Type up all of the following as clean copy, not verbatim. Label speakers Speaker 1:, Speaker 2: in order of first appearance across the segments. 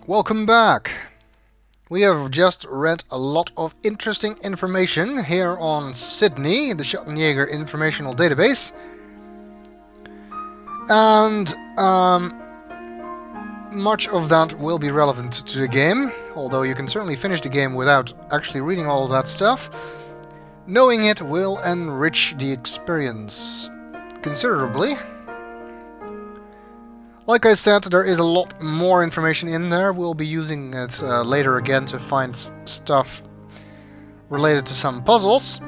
Speaker 1: Welcome back. We have just read a lot of interesting information here on Sydney, the Schattenjäger informational database. And much of that will be relevant to the game, although you can certainly finish the game without actually reading all of that stuff. Knowing it will enrich the experience considerably. Like I said, there is a lot more information in there. We'll be using it later again to find stuff related to some puzzles.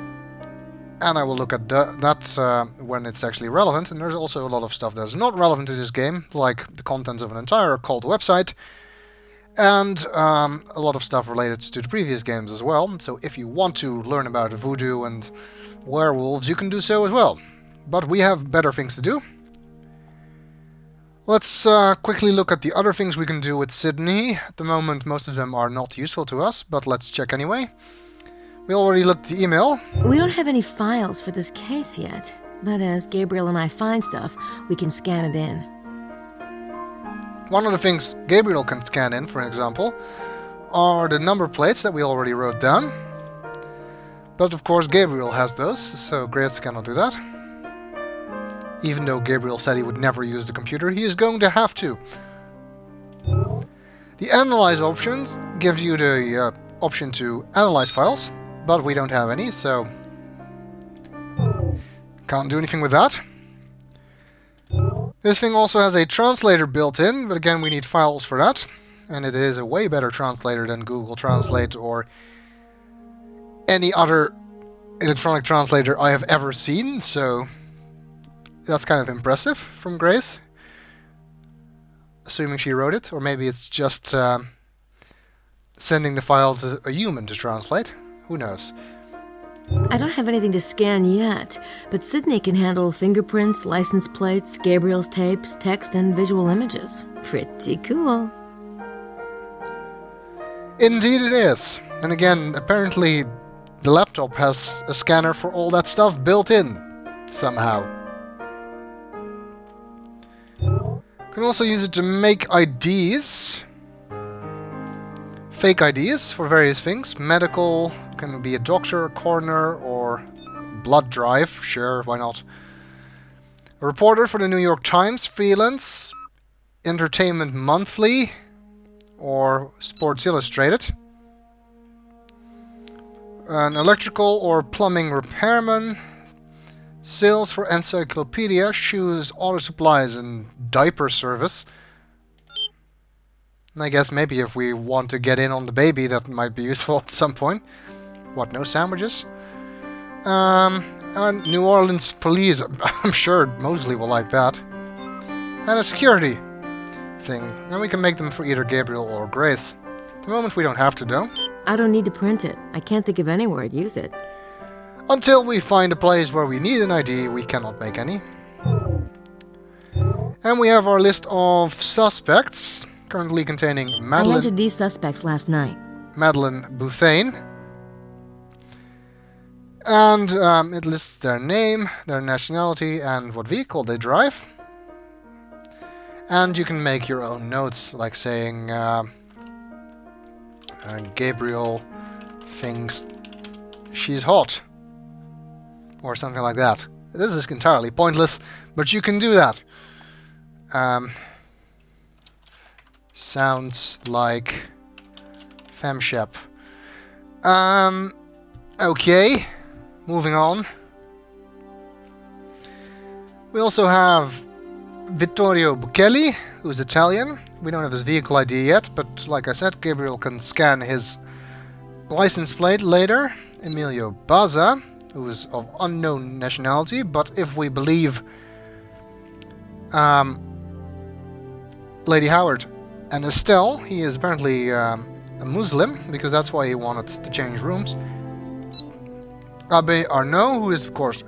Speaker 1: And I will look at that when it's actually relevant. And there's also a lot of stuff that's not relevant to this game, like the contents of an entire occult website. And a lot of stuff related to the previous games as well. So if you want to learn about voodoo and werewolves, you can do so as well. But we have better things to do. Let's quickly look at the other things we can do with Sydney. At the moment, most of them are not useful to us, but let's check anyway. We already looked at the email.
Speaker 2: We don't have any files for this case yet, but as Gabriel and I find stuff, we can scan it in.
Speaker 1: One of the things Gabriel can scan in, for example, are the number plates that we already wrote down. But of course Gabriel has those, so Grace cannot do that. Even though Gabriel said he would never use the computer, he is going to have to. The Analyze options gives you the option to analyze files, but we don't have any, so can't do anything with that. This thing also has a translator built in, but again we need files for that. And it is a way better translator than Google Translate or any other electronic translator I have ever seen, so that's kind of impressive from Grace. Assuming she wrote it, or maybe it's just sending the file to a human to translate. Who knows?
Speaker 2: I don't have anything to scan yet, but Sydney can handle fingerprints, license plates, Gabriel's tapes, text, and visual images. Pretty cool.
Speaker 1: Indeed it is. And again, apparently the laptop has a scanner for all that stuff built in, somehow. You can also use it to make IDs. Fake IDs for various things. Medical, can be a doctor, a coroner, or blood drive. Sure, why not? A reporter for the New York Times, freelance, Entertainment Monthly, or Sports Illustrated. An electrical or plumbing repairman. Sales for encyclopedia, shoes, auto supplies, and diaper service. And I guess maybe if we want to get in on the baby, that might be useful at some point. What, no sandwiches? And New Orleans police, I'm sure Mosley will like that. And a security thing. And we can make them for either Gabriel or Grace. At the moment we don't have to, though.
Speaker 2: I don't need to print it. I can't think of anywhere I'd use it.
Speaker 1: Until we find a place where we need an ID, we cannot make any. And we have our list of suspects, currently containing
Speaker 2: I entered these suspects last night.
Speaker 1: Madeleine Bouthane. And it lists their name, their nationality, and what vehicle they drive. And you can make your own notes, like saying Gabriel thinks she's hot. Or something like that. This is entirely pointless, but you can do that. Sounds like FemShep. Okay, moving on. We also have Vittorio Buchelli, who's Italian. We don't have his vehicle ID yet, but like I said, Gabriel can scan his license plate later. Emilio Baza, who is of unknown nationality, but if we believe Lady Howard and Estelle, he is apparently a Muslim, because that's why he wanted to change rooms. Abbé Arnaud, who is of course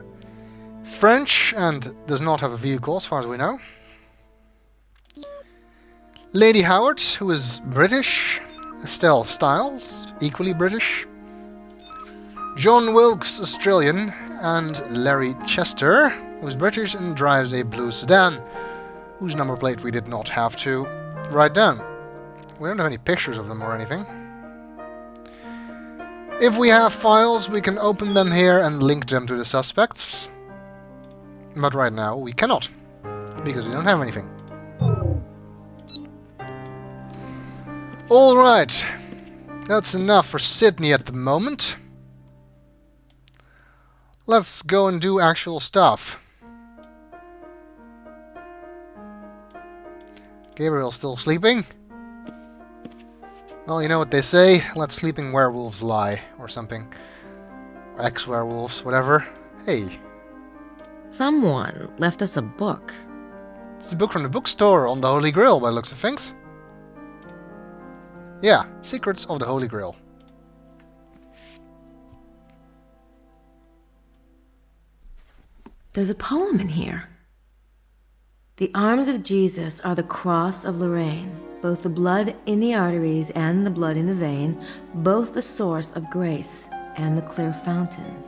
Speaker 1: French and does not have a vehicle as far as we know. Lady Howard, who is British. Estelle Stiles, equally British. John Wilkes, Australian, and Larry Chester, who is British and drives a blue sedan, whose number plate we did not have to write down. We don't have any pictures of them or anything. If we have files, we can open them here and link them to the suspects. But right now, we cannot. Because we don't have anything. Alright. That's enough for Sydney at the moment. Let's go and do actual stuff. Gabriel's still sleeping. Well, you know what they say, let sleeping werewolves lie, or something. Or ex-werewolves, whatever. Hey.
Speaker 2: Someone left us a book.
Speaker 1: It's a book from the bookstore on the Holy Grail, by the looks of things. Yeah, Secrets of the Holy Grail.
Speaker 2: There's a poem in here. The arms of Jesus are the cross of Lorraine, both the blood in the arteries and the blood in the vein, both the source of grace and the clear fountain.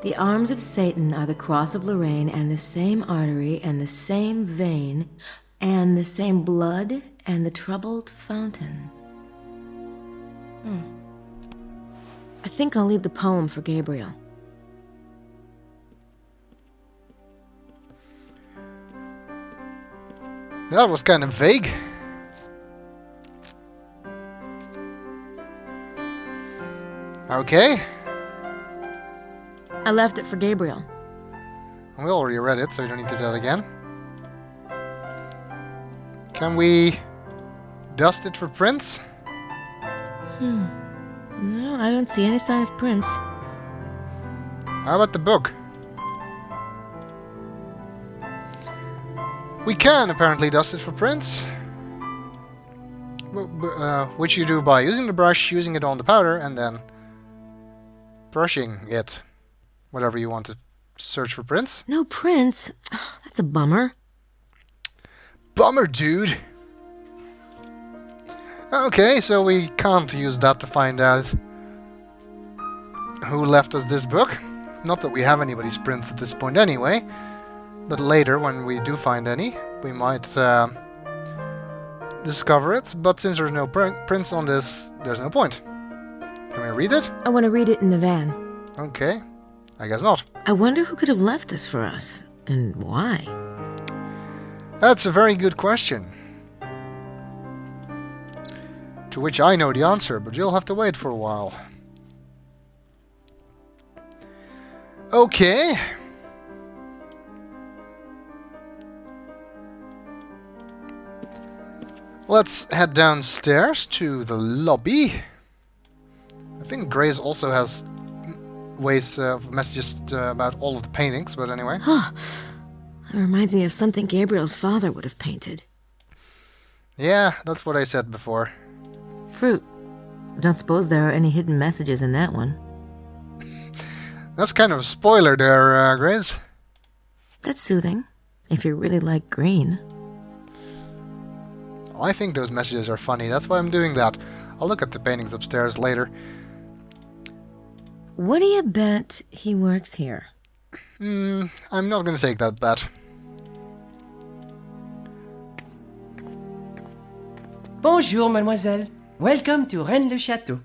Speaker 2: The arms of Satan are the cross of Lorraine and the same artery and the same vein and the same blood and the troubled fountain. I think I'll leave the poem for Gabriel.
Speaker 1: That was kind of vague. Okay.
Speaker 2: I left it for Gabriel.
Speaker 1: We already read it, so you don't need to do that again. Can we dust it for prints?
Speaker 2: No, I don't see any sign of prints.
Speaker 1: How about the book? We can apparently dust it for prints. Which you do by using the brush, using it on the powder, and then brushing it. Whatever you want to search for prints.
Speaker 2: No prints? Oh, that's a bummer.
Speaker 1: Bummer, dude! Okay, so we can't use that to find out who left us this book. Not that we have anybody's prints at this point anyway, but later, when we do find any, we might discover it. But since there's no prints on this, there's no point. Can we read it?
Speaker 2: I want to read it in the van.
Speaker 1: Okay, I guess not.
Speaker 2: I wonder who could have left this for us, and why?
Speaker 1: That's a very good question. To which I know the answer, but you'll have to wait for a while. Okay. Let's head downstairs to the lobby. I think Grace also has ways of messages about all of the paintings, but anyway.
Speaker 2: That reminds me of something Gabriel's father would have painted.
Speaker 1: Yeah, that's what I said before.
Speaker 2: Fruit. Don't suppose there are any hidden messages in that one.
Speaker 1: That's kind of a spoiler there, Grace.
Speaker 2: That's soothing, if you really like green.
Speaker 1: I think those messages are funny, that's why I'm doing that. I'll look at the paintings upstairs later.
Speaker 2: What do you bet he works here?
Speaker 1: I'm not gonna take that bet.
Speaker 3: Bonjour, mademoiselle. Welcome to Rennes-le-Château.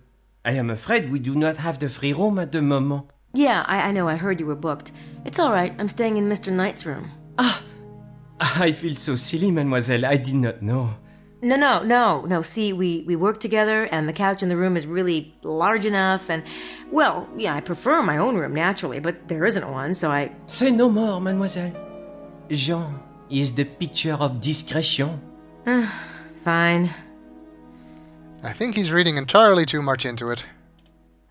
Speaker 3: I am afraid we do not have the free room at the moment.
Speaker 2: Yeah, I know. I heard you were booked. It's all right. I'm staying in Mr. Knight's room.
Speaker 3: I feel so silly, mademoiselle. I did not know.
Speaker 2: No. See, we work together, and the couch in the room is really large enough, and, well, yeah, I prefer my own room, naturally, but there isn't one, so I...
Speaker 3: Say no more, mademoiselle. Jean is the picture of discretion.
Speaker 2: Fine.
Speaker 1: I think he's reading entirely too much into it.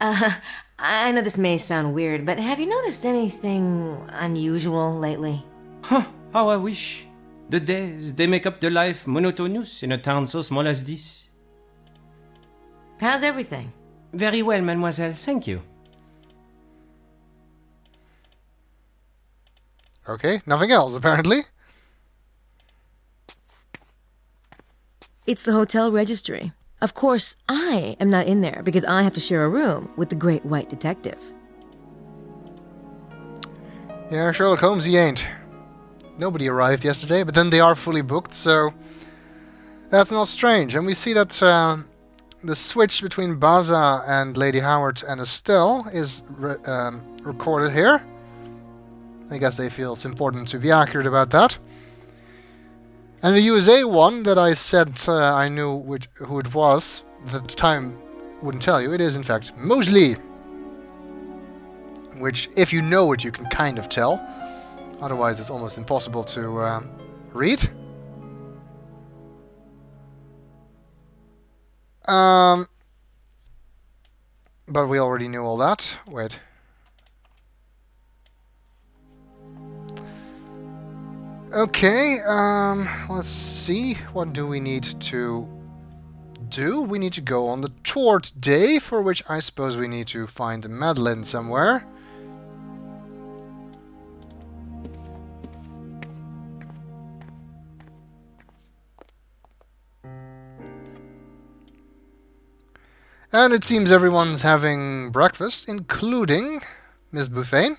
Speaker 2: I know this may sound weird, but have you noticed anything unusual lately?
Speaker 3: Huh, how I wish. The days, they make up the life monotonous in a town so small as this.
Speaker 2: How's everything?
Speaker 3: Very well, mademoiselle, thank you.
Speaker 1: Okay, nothing else, apparently.
Speaker 2: It's the hotel registry. Of course, I am not in there because I have to share a room with the great white detective.
Speaker 1: Yeah, Sherlock Holmes, he ain't. Nobody arrived yesterday, but then they are fully booked, so... That's not strange, and we see that the switch between Baza and Lady Howard and Estelle is recorded here. I guess they feel it's important to be accurate about that. And the USA one that I said I knew who it was, that the time wouldn't tell you, it is in fact Mosley. Which, if you know it, you can kind of tell. Otherwise, it's almost impossible to read. But we already knew all that. Wait. Okay, let's see. What do we need to do? We need to go on the tour today, for which I suppose we need to find Madeline somewhere. And it seems everyone's having breakfast, including Miss Buffet.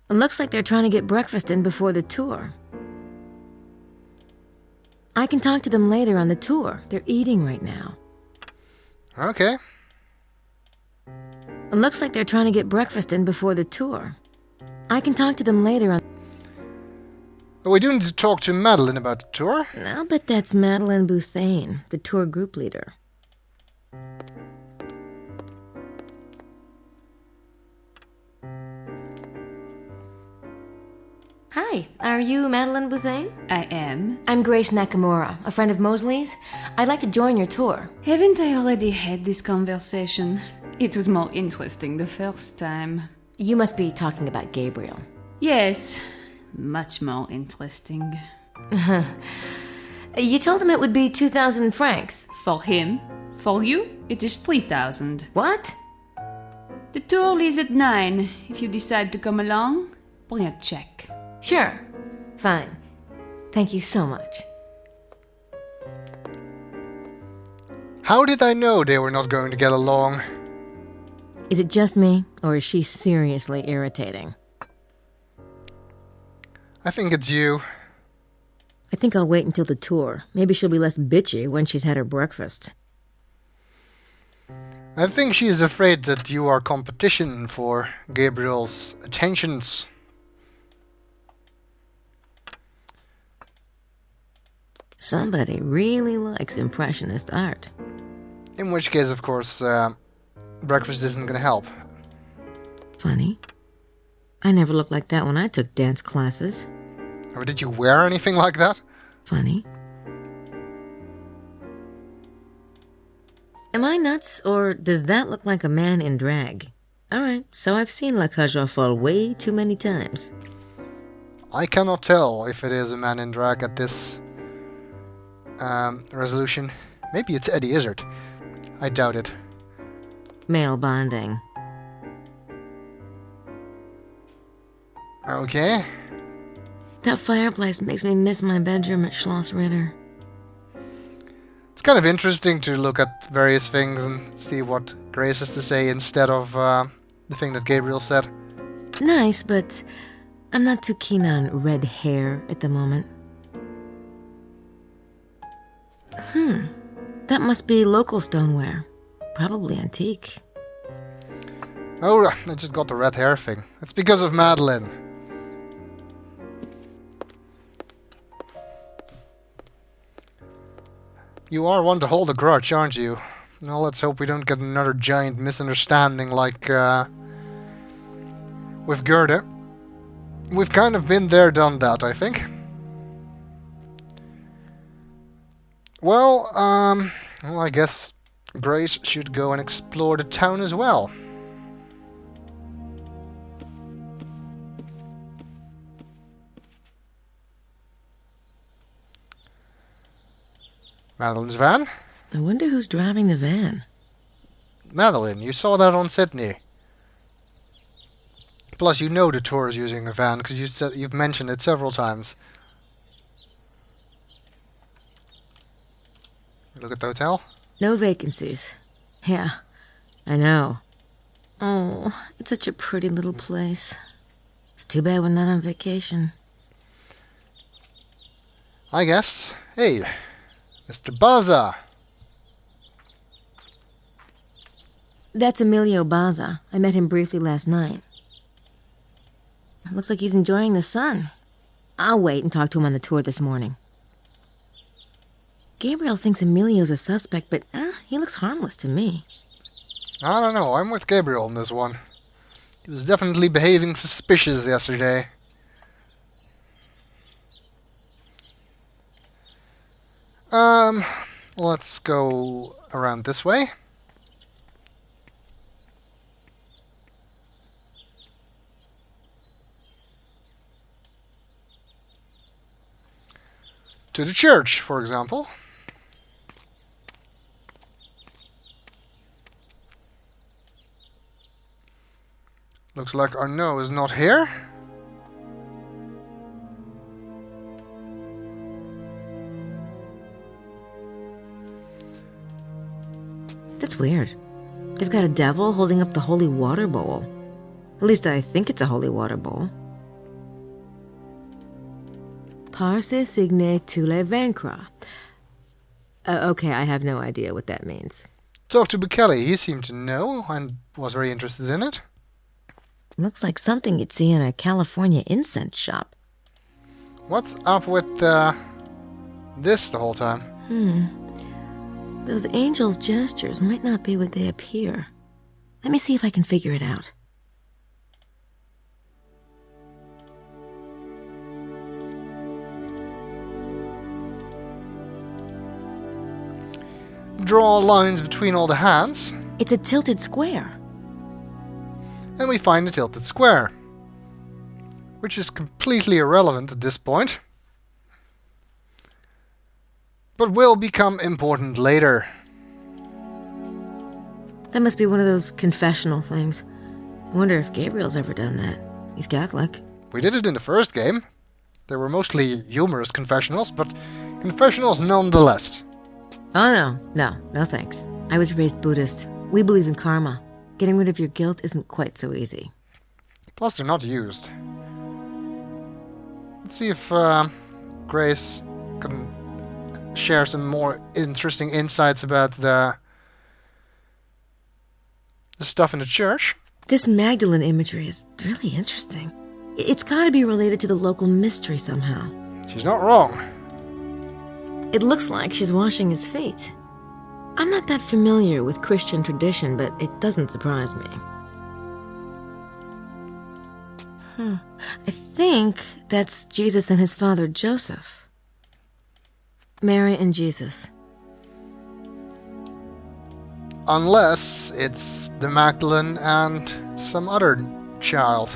Speaker 2: It looks like they're trying to get breakfast in before the tour. I can talk to them later on the tour. They're eating right now.
Speaker 1: Okay.
Speaker 2: It looks like they're trying to get breakfast in before the tour. I can talk to them later on...
Speaker 1: We do need to talk to Madeline about the tour.
Speaker 2: I'll bet that's Madeleine Bouthane, the tour group leader. Hi, are you Madeleine Bouthane?
Speaker 4: I am.
Speaker 2: I'm Grace Nakamura, a friend of Mosley's. I'd like to join your tour.
Speaker 4: Haven't I already had this conversation? It was more interesting the first time.
Speaker 2: You must be talking about Gabriel.
Speaker 4: Yes, much more interesting.
Speaker 2: You told him it would be 2,000 francs.
Speaker 4: For him. For you, it is 3,000.
Speaker 2: What?
Speaker 4: The tour leaves at 9. If you decide to come along, bring a check.
Speaker 2: Sure. Fine. Thank you so much.
Speaker 1: How did I know they were not going to get along?
Speaker 2: Is it just me, or is she seriously irritating?
Speaker 1: I think it's you.
Speaker 2: I think I'll wait until the tour. Maybe she'll be less bitchy when she's had her breakfast.
Speaker 1: I think she is afraid that you are competition for Gabriel's attentions.
Speaker 2: Somebody really likes Impressionist art.
Speaker 1: In which case, of course, breakfast isn't going to help.
Speaker 2: Funny. I never looked like that when I took dance classes.
Speaker 1: Or did you wear anything like that?
Speaker 2: Funny. Am I nuts, or does that look like a man in drag? Alright, so I've seen La Cage aux Folles way too many times.
Speaker 1: I cannot tell if it is a man in drag at this resolution. Maybe it's Eddie Izzard. I doubt it.
Speaker 2: Male bonding.
Speaker 1: Okay.
Speaker 2: That fireplace makes me miss my bedroom at Schloss Ritter.
Speaker 1: It's kind of interesting to look at various things and see what Grace has to say instead of the thing that Gabriel said.
Speaker 2: Nice, but I'm not too keen on red hair at the moment. That must be local stoneware. Probably antique.
Speaker 1: Oh, I just got the red hair thing. It's because of Madeline. You are one to hold a grudge, aren't you? Now let's hope we don't get another giant misunderstanding like with Gerda. We've kind of been there, done that, I think. Well, I guess Grace should go and explore the town as well. Madeline's van?
Speaker 2: I wonder who's driving the van.
Speaker 1: Madeline, you saw that on Sydney. Plus, you know the tour is using a van because you've mentioned it several times. Look at the hotel.
Speaker 2: No vacancies. Yeah, I know. Oh, it's such a pretty little place. It's too bad we're not on vacation.
Speaker 1: I guess. Hey, Mr. Baza.
Speaker 2: That's Emilio Baza. I met him briefly last night. Looks like he's enjoying the sun. I'll wait and talk to him on the tour this morning. Gabriel thinks Emilio's a suspect, but he looks harmless to me.
Speaker 1: I don't know. I'm with Gabriel on this one. He was definitely behaving suspicious yesterday. Let's go around this way. To the church, for example. Looks like Arnaud is not here.
Speaker 2: That's weird. They've got a devil holding up the holy water bowl. At least I think it's a holy water bowl. Parce signe tu les vaincras. Okay, I have no idea what that means.
Speaker 1: Talk to Bukele. He seemed to know and was very interested in it.
Speaker 2: Looks like something you'd see in a California incense shop.
Speaker 1: What's up with this the whole time?
Speaker 2: Those angels' gestures might not be what they appear. Let me see if I can figure it out.
Speaker 1: Draw lines between all the hands,
Speaker 2: It's a tilted square.
Speaker 1: and we find a tilted square, which is completely irrelevant at this point, but will become important later.
Speaker 2: That must be one of those confessional things. I wonder if Gabriel's ever done that. He's Catholic.
Speaker 1: We did it in the first game. They were mostly humorous confessionals, but confessionals nonetheless.
Speaker 2: Oh, no thanks. I was raised Buddhist. We believe in karma. Getting rid of your guilt isn't quite so easy.
Speaker 1: Plus, they're not used. Let's see if Grace can share some more interesting insights about the stuff in the church.
Speaker 2: This Magdalene imagery is really interesting. It's gotta be related to the local mystery somehow.
Speaker 1: She's not wrong.
Speaker 2: It looks like she's washing his feet. I'm not that familiar with Christian tradition, but it doesn't surprise me. I think that's Jesus and his father Joseph. Mary and Jesus.
Speaker 1: Unless it's the Magdalene and some other child.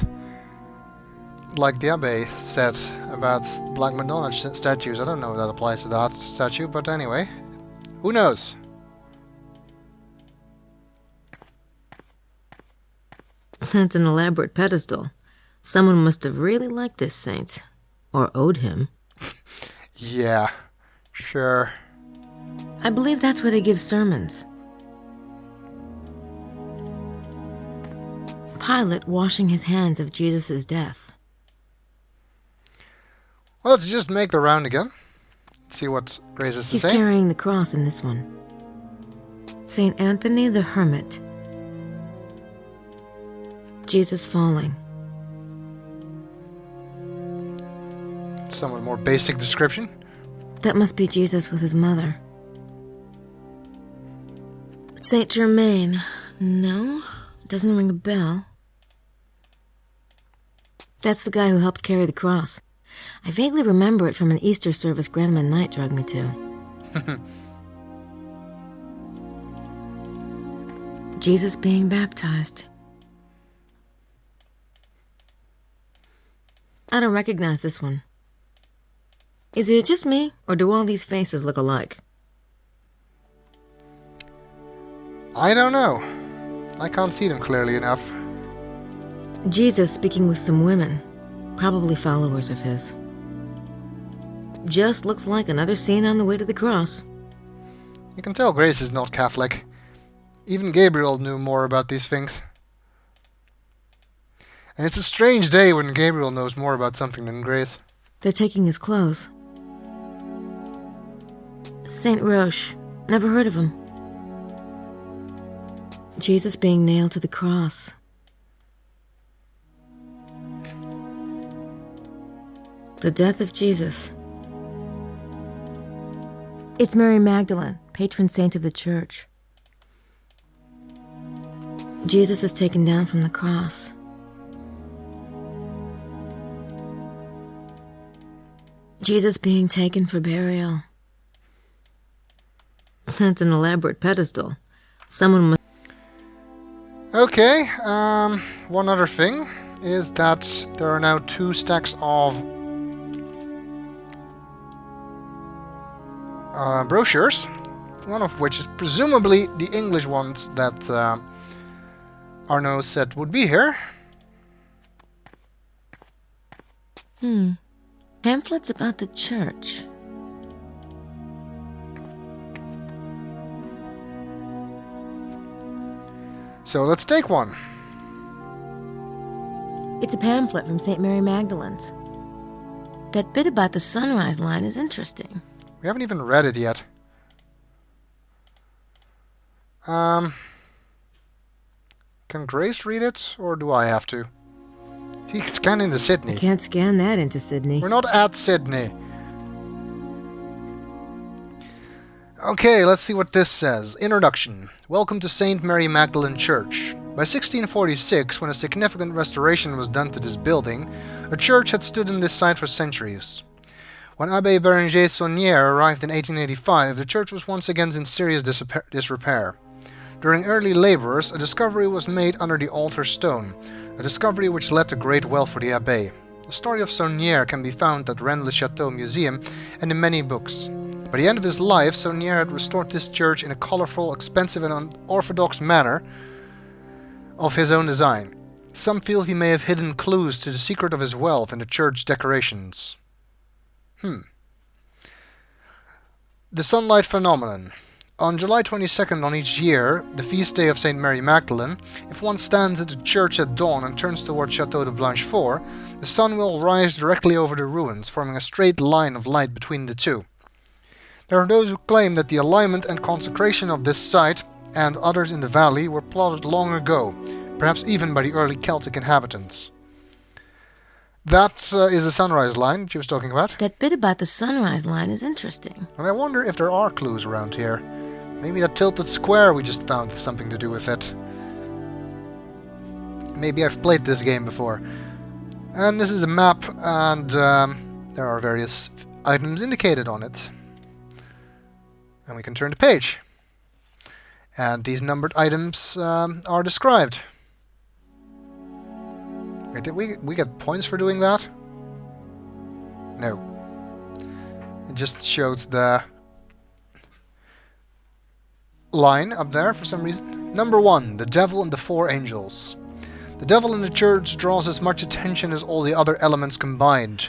Speaker 1: Like the Abbé said about Black Madonna statues. I don't know if that applies to that statue, but anyway. Who knows?
Speaker 2: That's an elaborate pedestal. Someone must have really liked this saint. Or owed him.
Speaker 1: Yeah, sure.
Speaker 2: I believe that's where they give sermons. Pilate washing his hands of Jesus' death.
Speaker 1: Well, let's just make the round again. See what Grace has to
Speaker 2: He's
Speaker 1: say.
Speaker 2: carrying the cross in this one. Saint Anthony the Hermit. Jesus falling.
Speaker 1: Somewhat more basic description.
Speaker 2: That must be Jesus with his mother. Saint Germain. No, doesn't ring a bell. That's the guy who helped carry the cross. I vaguely remember it from an Easter service Gabriel Knight dragged me to. Jesus being baptized. I don't recognize this one. Is it just me, or do all these faces look alike?
Speaker 1: I don't know. I can't see them clearly enough.
Speaker 2: Jesus speaking with some women, probably followers of his. Just looks like another scene on the way to the cross.
Speaker 1: You can tell Grace is not Catholic. Even Gabriel knew more about these things. And it's a strange day when Gabriel knows more about something than Grace.
Speaker 2: They're taking his clothes. Saint Roche. Never heard of him. Jesus being nailed to the cross. The death of Jesus. It's Mary Magdalene, patron saint of the church. Jesus is taken down from the cross. Jesus being taken for burial. That's an elaborate pedestal. Someone must...
Speaker 1: Okay, one other thing is that there are now 2 stacks of brochures, one of which is presumably the English ones that Arnaud said would be here.
Speaker 2: Pamphlets about the church.
Speaker 1: So let's take one.
Speaker 2: It's a pamphlet from St. Mary Magdalene's. That bit about the sunrise line is interesting.
Speaker 1: We haven't even read it yet. Can Grace read it, or do I have to? He can scan into Sydney.
Speaker 2: You can't scan that into Sydney.
Speaker 1: We're not at Sydney. Okay, let's see what this says. Introduction. Welcome to St. Mary Magdalene Church. By 1646, when a significant restoration was done to this building, a church had stood in this site for centuries. When Abbé Berenger Saunière arrived in 1885, the church was once again in serious disrepair. During early labours, a discovery was made under the altar stone, a discovery which led to great wealth for the abbé. The story of Saunière can be found at Rennes-le-Château Museum and in many books. By the end of his life, Saunière had restored this church in a colourful, expensive and unorthodox manner of his own design. Some feel he may have hidden clues to the secret of his wealth in the church decorations. The sunlight phenomenon. On July 22nd on each year, the feast day of St. Mary Magdalene, if one stands at the church at dawn and turns towards Château de Blanchefort, the sun will rise directly over the ruins, forming a straight line of light between the two. There are those who claim that the alignment and consecration of this site and others in the valley were plotted long ago, perhaps even by the early Celtic inhabitants. That is the sunrise line that she was talking about.
Speaker 2: That bit about the sunrise line is interesting.
Speaker 1: And I wonder if there are clues around here. Maybe that tilted square we just found has something to do with it. Maybe I've played this game before. And this is a map, and there are various items indicated on it. And we can turn the page. And these numbered items are described. Wait, did we get points for doing that? No. It just shows the line up there for some reason. Number 1, the devil and the 4 angels. The devil in the church draws as much attention as all the other elements combined.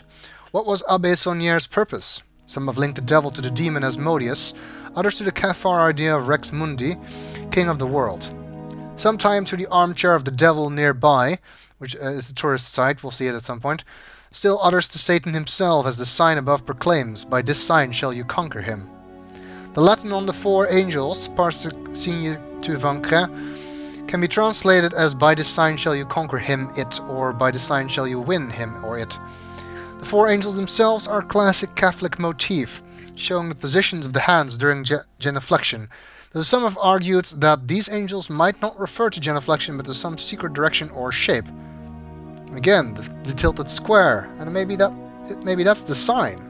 Speaker 1: What was Abbé Saunière's purpose? Some have linked the devil to the demon Asmodeus, others to the Cathar idea of Rex Mundi, king of the world. Sometime to the armchair of the devil nearby, which is the tourist site, we'll see it at some point. Still others to Satan himself, as the sign above proclaims, by this sign shall you conquer him. The Latin on the 4 angels, par ce signe tu vaincras, can be translated as by this sign shall you conquer him, it, or by this sign shall you win him, or it. The 4 angels themselves are a classic Catholic motif, showing the positions of the hands during genuflection, though some have argued that these angels might not refer to genuflection but to some secret direction or shape. Again, the tilted square, and maybe that's the sign.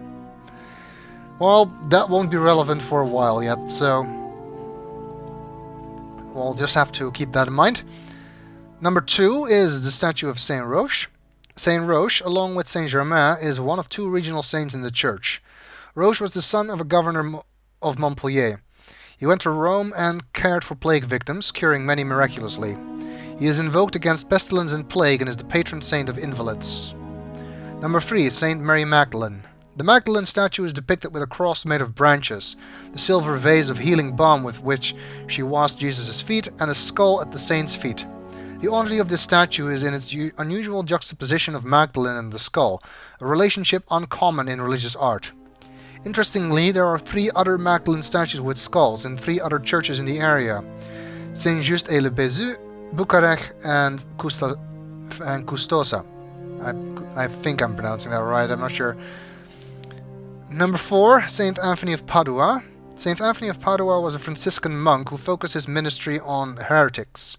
Speaker 1: Well, that won't be relevant for a while yet, so we'll just have to keep that in mind. Number 2 is the statue of Saint Roche. Saint Roche, along with Saint Germain, is one of 2 regional saints in the church. Roche was the son of a governor of Montpellier. He went to Rome and cared for plague victims, curing many miraculously. He is invoked against pestilence and plague and is the patron saint of invalids. Number 3, Saint Mary Magdalene. The Magdalene statue is depicted with a cross made of branches, the silver vase of healing balm with which she washed Jesus' feet, and a skull at the saint's feet. The oddity of this statue is in its unusual juxtaposition of Magdalene and the skull, a relationship uncommon in religious art. Interestingly, there are 3 other Magdalene statues with skulls in 3 other churches in the area. Saint-Just-et-le-Bézu, Bucarech, and Custosa. I think I'm pronouncing that right, I'm not sure. Number 4, Saint Anthony of Padua. Saint Anthony of Padua was a Franciscan monk who focused his ministry on heretics.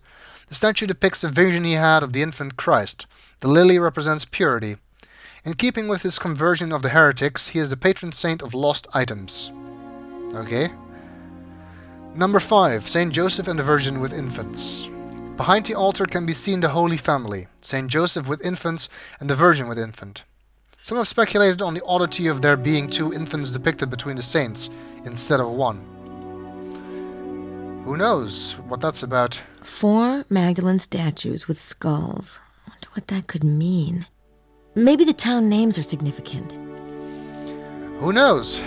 Speaker 1: The statue depicts a vision he had of the infant Christ. The lily represents purity. In keeping with his conversion of the heretics, he is the patron saint of lost items. Okay. Number 5, Saint Joseph and the Virgin with infants. Behind the altar can be seen the Holy Family, Saint Joseph with infants and the Virgin with infant. Some have speculated on the oddity of there being 2 infants depicted between the saints instead of 1. Who knows what that's about?
Speaker 2: 4 Magdalene statues with skulls. I wonder what that could mean. Maybe the town names are significant.
Speaker 1: Who knows?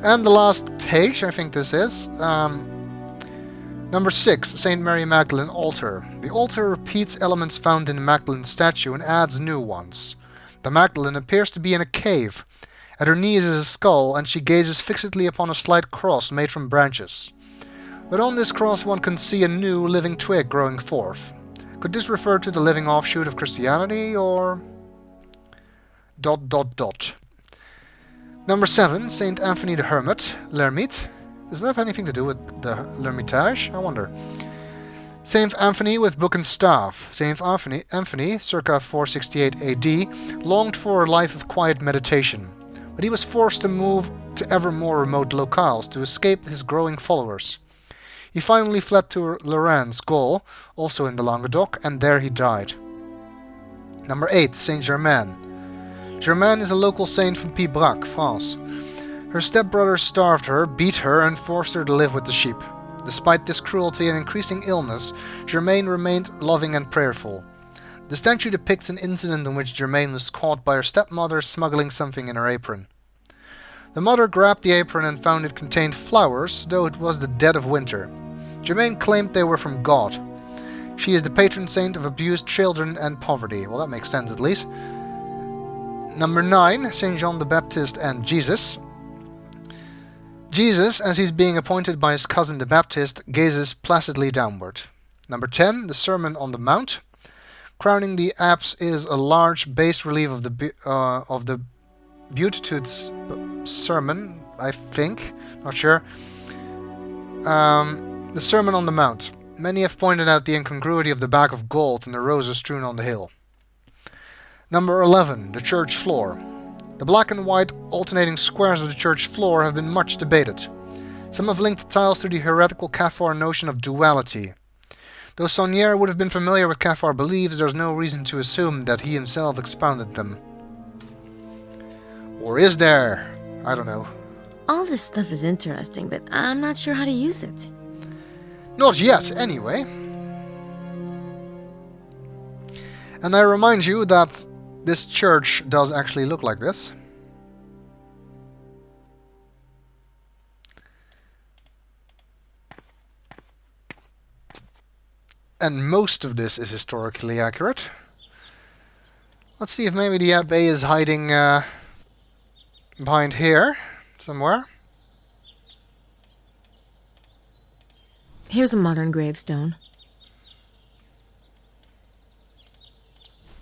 Speaker 1: And the last page, I think this is. Number 6, St. Mary Magdalene altar. The altar repeats elements found in the Magdalene statue and adds new ones. The Magdalene appears to be in a cave. At her knees is a skull, and she gazes fixedly upon a slight cross made from branches. But on this cross one can see a new living twig growing forth. Could this refer to the living offshoot of Christianity, or... ... Number 7, Saint Anthony the Hermit, L'Ermite. Does that have anything to do with the L'Ermitage? I wonder. Saint Anthony with book and staff. Saint Anthony, circa 468 AD, longed for a life of quiet meditation, but he was forced to move to ever more remote locales to escape his growing followers. He finally fled to Lorraine, Gaul, also in the Languedoc, and there he died. Number 8, Saint Germaine. Germaine is a local saint from Pibrac, France. Her stepbrother starved her, beat her, and forced her to live with the sheep. Despite this cruelty and increasing illness, Germaine remained loving and prayerful. The statue depicts an incident in which Germaine was caught by her stepmother smuggling something in her apron. The mother grabbed the apron and found it contained flowers, though it was the dead of winter. Germaine claimed they were from God. She is the patron saint of abused children and poverty. Well, that makes sense at least. Number 9, Saint John the Baptist and Jesus. Jesus, as he's being appointed by his cousin the Baptist, gazes placidly downward. Number 10, the Sermon on the Mount. Crowning the apse is a large bas-relief of the Beatitudes sermon, I think. Not sure. The Sermon on the Mount. Many have pointed out the incongruity of the bag of gold and the roses strewn on the hill. Number 11, the church floor. The black and white alternating squares of the church floor have been much debated. Some have linked the tiles to the heretical Cathar notion of duality. Though Saunière would have been familiar with Cathar beliefs, there is no reason to assume that he himself expounded them. Or is there? I don't know.
Speaker 2: All this stuff is interesting, but I'm not sure how to use it.
Speaker 1: Not yet, anyway. And I remind you that this church does actually look like this. And most of this is historically accurate. Let's see if maybe the abbé is hiding behind here somewhere.
Speaker 2: Here's a modern gravestone.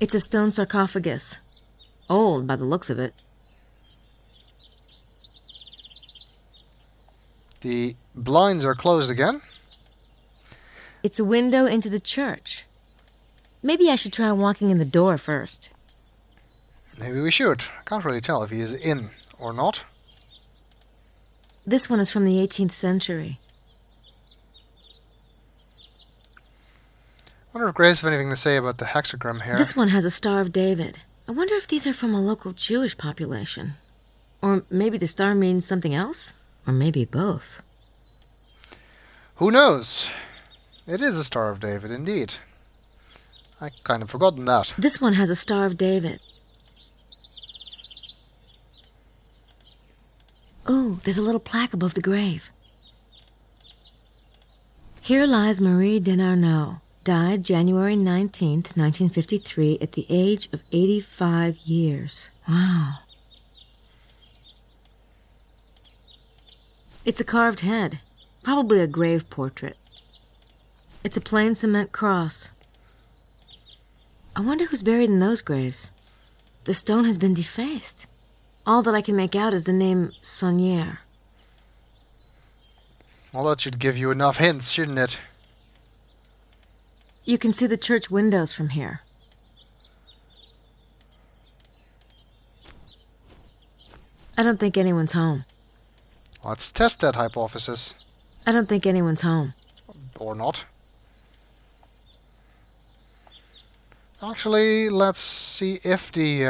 Speaker 2: It's a stone sarcophagus. Old by the looks of it.
Speaker 1: The blinds are closed again.
Speaker 2: It's a window into the church. Maybe I should try walking in the door first.
Speaker 1: Maybe we should. I can't really tell if he is in or not.
Speaker 2: This one is from the 18th century.
Speaker 1: I wonder if Grace has anything to say about the hexagram here.
Speaker 2: This one has a Star of David. I wonder if these are from a local Jewish population. Or maybe the star means something else? Or maybe both.
Speaker 1: Who knows? It is a Star of David, indeed. I kind of forgotten that.
Speaker 2: This one has a Star of David. Oh, there's a little plaque above the grave. Here lies Marie Denarnaud. Died January 19th, 1953, at the age of 85 years. Wow. It's a carved head, probably a grave portrait. It's a plain cement cross. I wonder who's buried in those graves. The stone has been defaced. All that I can make out is the name Saunière.
Speaker 1: Well, that should give you enough hints, shouldn't it?
Speaker 2: You can see the church windows from here. I don't think anyone's home.
Speaker 1: Let's test that hypothesis.
Speaker 2: I don't think anyone's home.
Speaker 1: Or not. Actually, let's see if the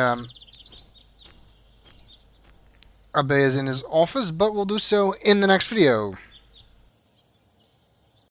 Speaker 1: Abbé is in his office, but we'll do so in the next video.